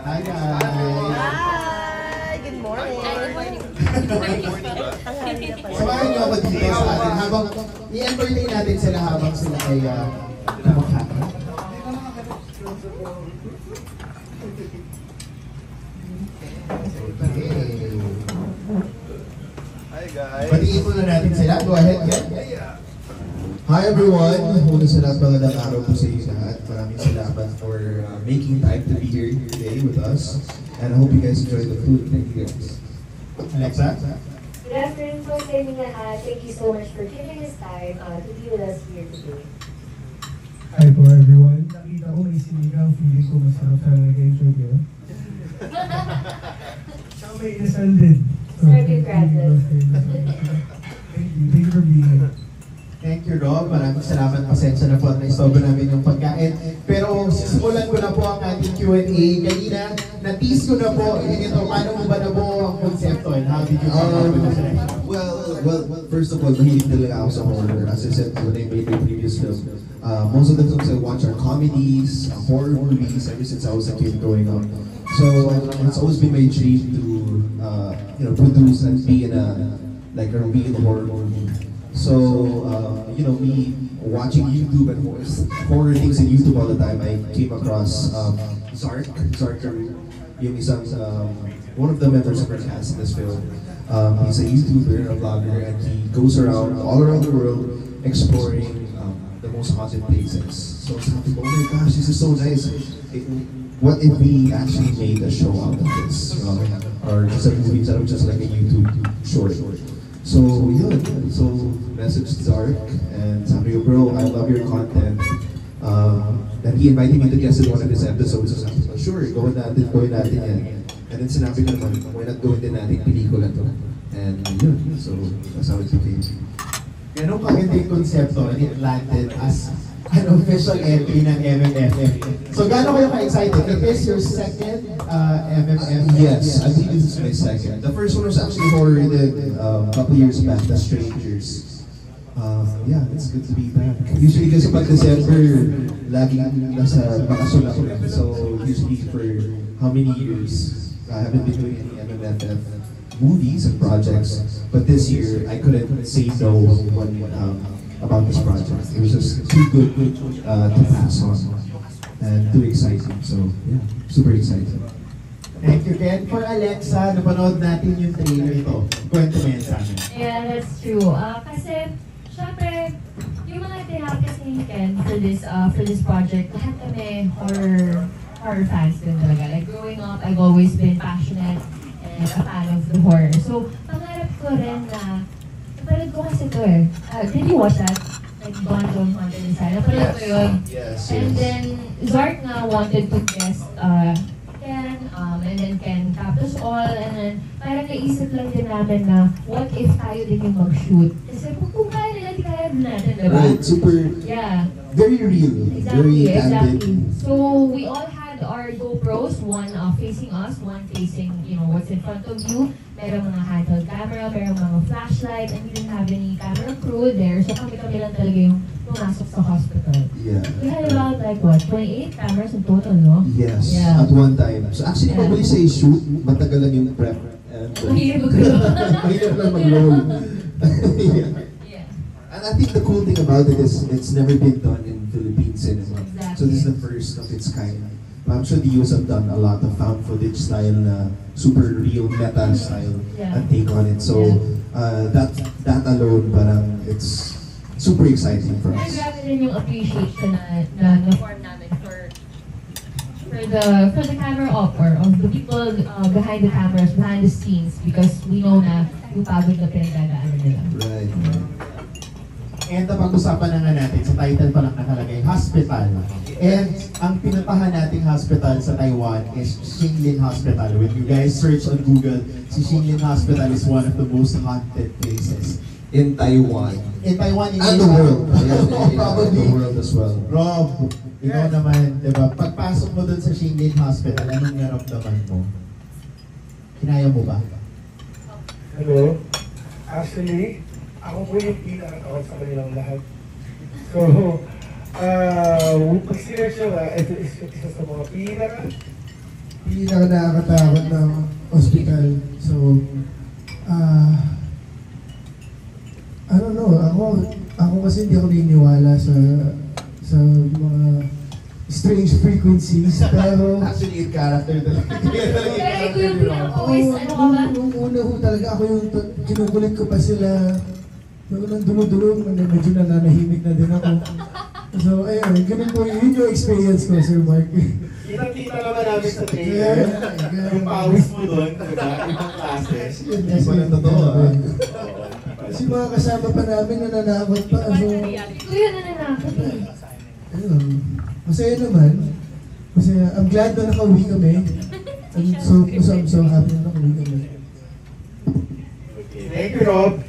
Hi guys! Hi! Good morning! Good morning! Samahan niyo ako dito sa atin habang i-entertain natin sila habang sila ay kumakain. Okay. Hi guys! Batiin muna natin sila. Go ahead, Ken. Hi everyone! Una sa lahat, magandang araw po sa inyo lahat. Maraming salamat for making time to be here today with us. And I hope you guys enjoy the food. Thank you guys. Alexa? Good afternoon po sa inyo lahat. Thank you so much for giving us time to be with us here today. Hi po everyone. Nakita ko may sinigang. Feeling ko masarap sa nag-enjoy ko. Siya may inasal din. Serve you gratis. Thank you. Thank you for being here. Thank you, Rob. Maraming salamat. Pasensya na po at naistobo namin yung pagkain. Pero sisimulan ko na po ang ating Q&A. Kanina, na-tease ko na po. Ito, paano mo ba na po ang konsepto and how did you come up with this idea? Well, first of all, mahilig talaga ako sa horror. As I said when I made my previous film, most of the films I watch are comedies, horror movies, ever since I was a kid growing up. So it's always been my dream to produce and be in a horror movie. So, me watching YouTube and horror things on YouTube all the time, I came across Zark, one of the members of our cast in this film. He's a YouTuber, a vlogger, and he goes all around the world exploring the most haunted places. So sabi ko, oh my gosh, this is so nice. What if we actually made a show out of this? Or just a movie instead of just like a YouTube short. So messaged Zark and sabi ko, bro, I love your content. And he invited me to guest in one of his episodes. So sabi ko, sure, gawin natin yan. And then sinabi ko naman, why not gawin din natin pelikula to? And so that's how it became. Ganun kaganda yung konsepto and it landed as an official entry ng MMFF. So gaano kayo ka-excited? It is your second MMFF? Yes, I think this is my second. The first one was actually horror a couple years back, The Strangers. Yeah, it's good to be back. Usually kasi pag December, laging nasa bakasyon ako. So usually for how many years, I haven't been doing any MMFF movies and projects. But this year, I couldn't say no about this project. It was just too good to pass on and too exciting. So yeah, super excited. Thank you, Ken. For Alexa, napanood natin yung trailer ito. Kwento mo yan sa amin. Yeah, that's true. Kasi, syempre, yung mga tinawag kasi ni Ken for this project, lahat kami horror fans din talaga. Like growing up, I've always been passionate and a fan of the horror. So, pangarap ko rin na napanood ko kasi ito eh. Did you watch that? Like Gone Home Haunted Inside. Napanood ko yun. Yes. And then, Zark nga wanted to guest Ken, and then Ken capped us all, and then parang naisip lang din namin na what if tayo din yung mag-shoot? Kasi kung kaya nila, di kaya din natin, diba? Right, super, Yeah. very real, very candid. So we all had our GoPros, one facing us, one facing, what's in front of you. Merong mga handheld camera, merong mga flashlight, and we didn't have any camera crew there. So kami lang talaga yung pumasok sa hospital. Yeah. We had about 28 cameras in total, no? Yes, Yeah. at one time. So actually, pag we say shoot, matagal lang yung prep. And mahirap lang mag-roll. Yeah. Yeah. And I think the cool thing about it is it's never been done in Philippine cinema. Exactly. So this is the first of its kind. I'm sure the US have done a lot of found footage style na super real meta style and take on it. So that alone, parang it's super exciting for Ay, us. grabe rin yung appreciation na form namin for the camera op or of the people behind the cameras, behind the scenes, because we know na yung pagod na pinagdadaanan nila. Right. And pag-usapan na nga natin, sa title pa lang nakalagay, hospital. And ang pinuntahan nating hospital sa Taiwan is Xinglin Hospital. When you guys search on Google, si Xinglin Hospital is one of the most haunted places. In Taiwan. In Taiwan, in And the world. Probably. The world as well. Rob, ikaw naman, di ba? Pagpasok mo dun sa Xinglin Hospital, anong naramdaman mo? Kinaya mo ba? Hello. Actually, ako po yung pinakatakot sa kanilang lahat. So, pag sinerge nga, ito isa sa mga nakakatakot na hospital. So, I don't know, ako kasi hindi ako naniniwala sa mga strange frequencies, pero Actually, in character talaga. Pero ikaw yung pinaka-always, ano ka ba? nung una ho talaga ako yung kinukulit ko pa sila. Yung nang dulo-dulo, medyo nananahimik na din ako. So, ayun, ganun po yun yung experience ko, Sir Mark. Kita-kita naman namin sa trailer. Yung pawis mo doon, diba? Ibang klase. Hindi pa ng totoo, ah. Kasi mga kasama pa namin nananakot pa. So, Ikaw yun na nanakot eh. ayun. Masaya naman. Masaya. I'm glad na nakauwi kami. I'm so happy na nakauwi kami. Thank you, Rob.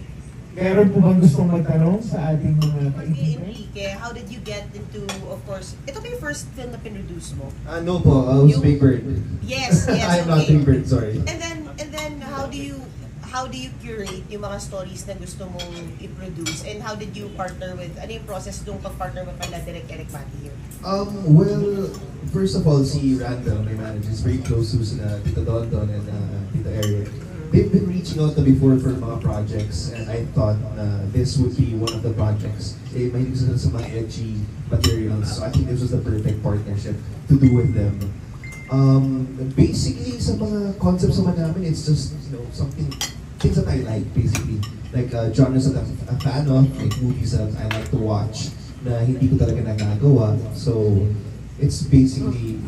Meron po bang gustong magtanong sa ating mga Okay, kaibigan? Enrique, how did you get into, of course, ito ba yung first film na pinroduce mo? No po, I was Yung- Big Bird. Yes, yes, I'm not okay. Big Bird, sorry. And then how do you curate yung mga stories na gusto mong i-produce? And how did you partner with, ano yung process nung pag-partner mo pala Direk Eric Mati here? Well, first of all, si Randall, my manager, is very close to Tita Dondon and Tita Eric. They've been reaching out to me before for mga projects, and I thought this would be one of the projects. May gusto sa mga edgy materials, so I think this was the perfect partnership to do with them. Basically, sa mga concepts naman namin, it's just, things that I like, basically. Like genres that I'm a fan of, like movies that I like to watch, na hindi ko talaga nagagawa. So, it's basically,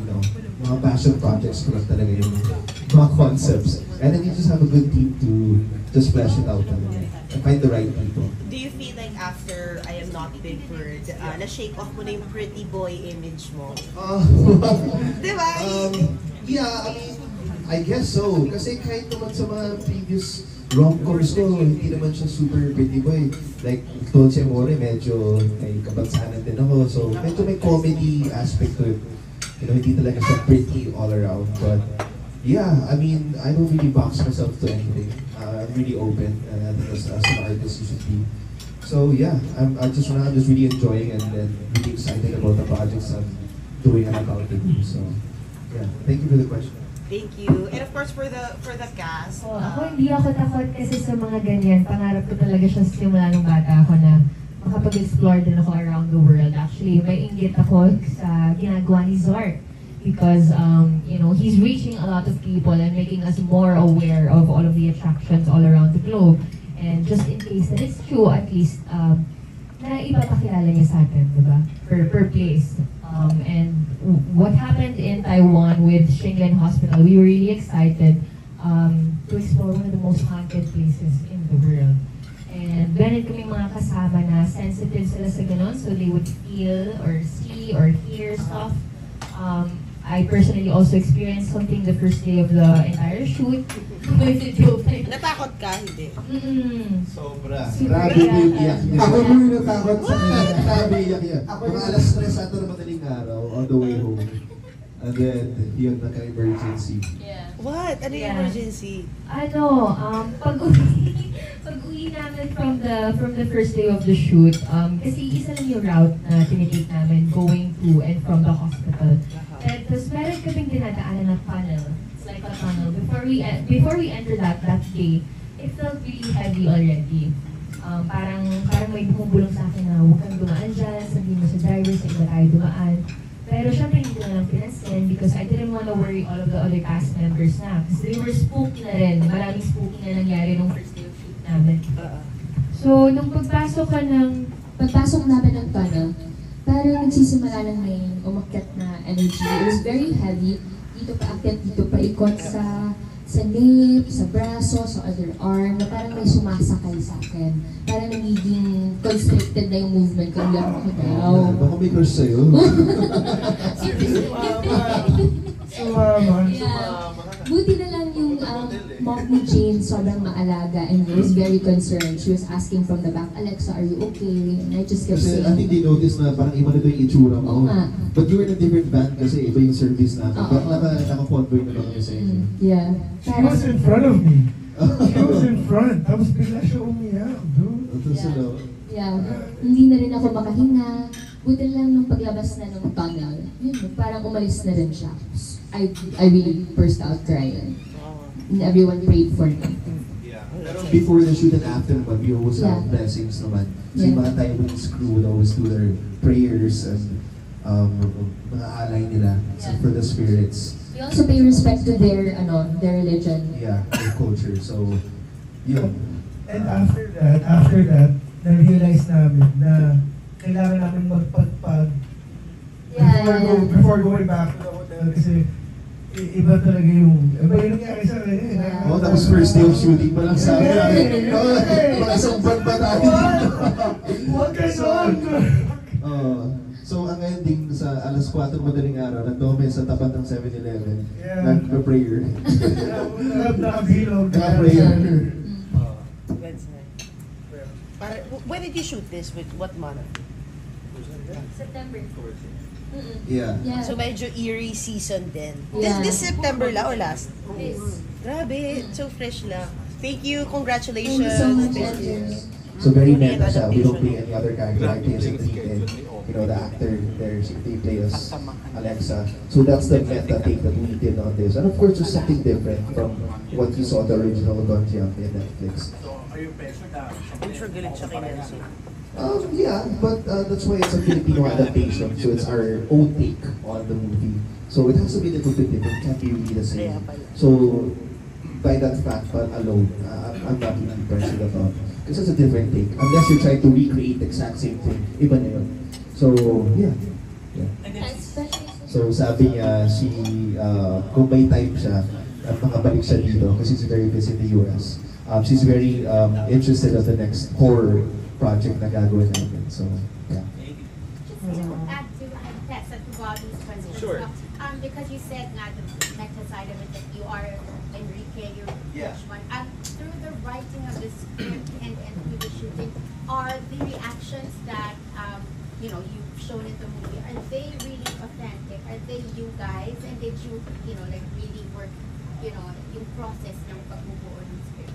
mga passion projects ko lang talaga yung mga concepts. And then you just have a good team to just flesh it out and find the right people. Do you feel like after I Am Not Big Bird, na-shake off mo na yung pretty boy image mo? Di ba? Yeah, I guess so. Kasi kahit naman sa mga previous rom-coms ko, hindi naman siya super pretty boy. Like, Dolce Amore, medyo may kabansanan din ako. So, medyo may comedy aspect to it. Hindi talaga siya pretty all around. But, yeah, I don't really box myself to anything. I'm really open. I think as an artist, you should be. So, yeah, I'm just really enjoying and really excited about the projects I'm doing and about to do. So, yeah, thank you for the question. Thank you. And of course, for the cast. So, ako hindi ako takot kasi sa mga ganyan. Pangarap ko talaga siya simula nung bata ako na makapag-explore din ako around the world. Actually, may inggit ako sa ginagawa ni Zart because, he's reaching a lot of people and making us more aware of all of the attractions all around the globe. And just in case that it's true, at least, na ipapakilala niya sa atin, diba? Per place. And what happened in Taiwan with Shinglen Hospital, we were really excited to explore one of the most haunted places in the world. And meron kaming mga kasama na sensitive sila sa ganon, so they would feel or see or hear stuff. I personally also experienced something the first day of the entire shoot. May video pa rin. Natakot ka? Hindi. Sobra. Super Grabe yung iyak niya. Ako po yung natakot sa kanya. Grabe iyak niya. Mga alas 3 ata na madaling araw on the way home. And then, yun, naka-emergency. What? Ano yung Yeah. emergency? Pag-uwi namin from the first day of the shoot, kasi isa lang yung route na tinitake namin going to and from the hospital. And tapos meron kaming dinadaanan na tunnel. It's like a tunnel. Before we enter that day, it felt really heavy already. Parang may bumubulong sa akin na huwag kang dumaan dyan, sabihin mo sa driver, sa iba tayo dumaan. Pero syempre hindi ko na lang pinansin because I didn't want to worry all of the other cast members na. Kasi they were spooky na rin. Maraming spooky na nangyari nung first day of shoot namin. So, nung pagpasok namin ng tunnel, parang nagsisimula ng may umakyat na energy. It was very heavy. Dito pa akyat, dito pa ikot sa nape, sa braso, sa other arm, na parang may sumasakay sa akin. Parang nagiging constricted na yung movement ko. Lang ako daw. Baka may crush sa'yo. Sumama. Yeah. Buti na lang yung mom ni Jane sobrang maalaga and was very concerned. She was asking from the back, Alexa, are you okay? And I just kept Kasi I think saying, they noticed na parang iba na ito yung itsura Oo mo. nga. But you were in a different band kasi iba yung service natin. Oo. But naka-convoy na kami sa inyo. yeah. She was in front of me. She was in front. Tapos bigla siya umiyak, dude. Tapos ano, Yeah. Hindi na rin ako makahinga. Buti lang nung paglabas na ng tunnel, yun, parang umalis na rin siya. I really burst out crying. And everyone prayed for me. Pero before the shoot and after naman, we always have Yeah. blessings naman. So yung Yeah. mga Taiwanese crew would always do their prayers and mga alay nila for the spirits. We also pay respect to their religion. Yeah, their culture. So, yun. And after that, na-realize namin na kailangan namin magpagpag before going back to the hotel kasi iba talaga iba yung nangyari sa akin. Oh, tapos first day of shooting pa lang sabi namin. Oh, mga isang buwan pa tayo dito. Huwag ganon! So, ang ending sa alas 4 madaling araw, nandun kami sa tapat ng 7-Eleven. Yeah. Nag-prayer. Nakabilog. Naka-prayer. That's nice. When did you shoot this? With what month? September. Yeah. Yeah. So medyo eerie season din. Yeah. This September la or last? This. Grabe, so fresh lang. Thank you, Thank congratulations. you so much, Thank Andrew. you. So very Only an meta siya. We don't adaptation. play any other character. I play as a Treat and, the actor there, they play as Alexa. So that's the meta take that we did on this. And of course, it's something different from what you saw the original Gonjiam in Netflix. I'm sure galit siya kay Nelson. Yeah, but that's why it's a Filipino adaptation. So it's our own take on the movie. So it has to be a little bit different. It can't be really the Kaya same. pala. So by that fact alone, I'm not really impressed with the thought. Because it's a different take. Unless you're trying to recreate the exact same thing. Iba na yun. So, yeah. So sabi niya, kung may time siya, at makabalik siya dito, kasi she's very busy in the US. She's very interested in the next horror project na gagawin namin. So, yeah. Just to add to Tessa, to Bobby's question. Sure. Because you said nga the meta side of it that you are Enrique, you're which one? Through the writing of the script and through the shooting, are the reactions that you've shown in the movie, are they really authentic? Are they you guys? And did you really work, yung process ng pagbubuo ng script?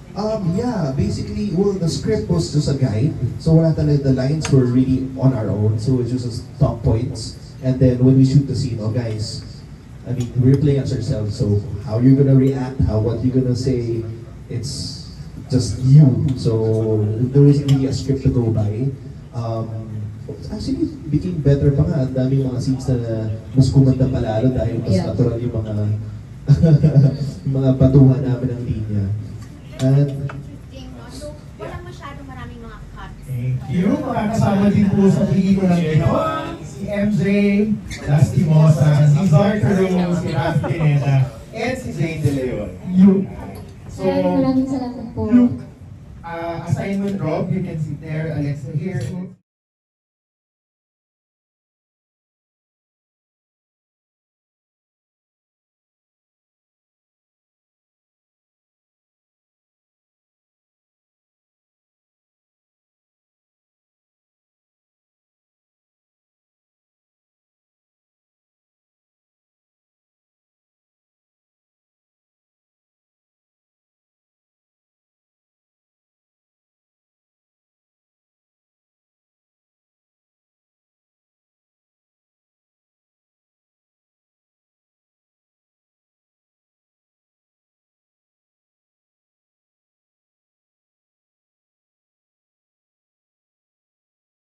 Yeah, basically, the script was just a guide. So wala talaga, the lines were really on our own. So it's just top points. And then when we shoot the scene, guys, I mean, we're playing as ourselves. So how you're gonna react, what you're gonna say, it's just you. So there isn't really a script to go by. Actually, it became better pa nga. Ang daming mga scenes na mas kumanda palalo dahil mas natural yung mga yung mga patuhan namin ng linya. And Interesting, no? So, walang masyadong maraming mga cuts. Thank you. Mga kasama din po sa pelikulang ito, si MJ, Lastimosa, si Zarka Rose, si Rafi Pineda, and si Zane De Leon. So, Maraming salamat po. Luke, assignment Rob, you can sit there, Alexa here.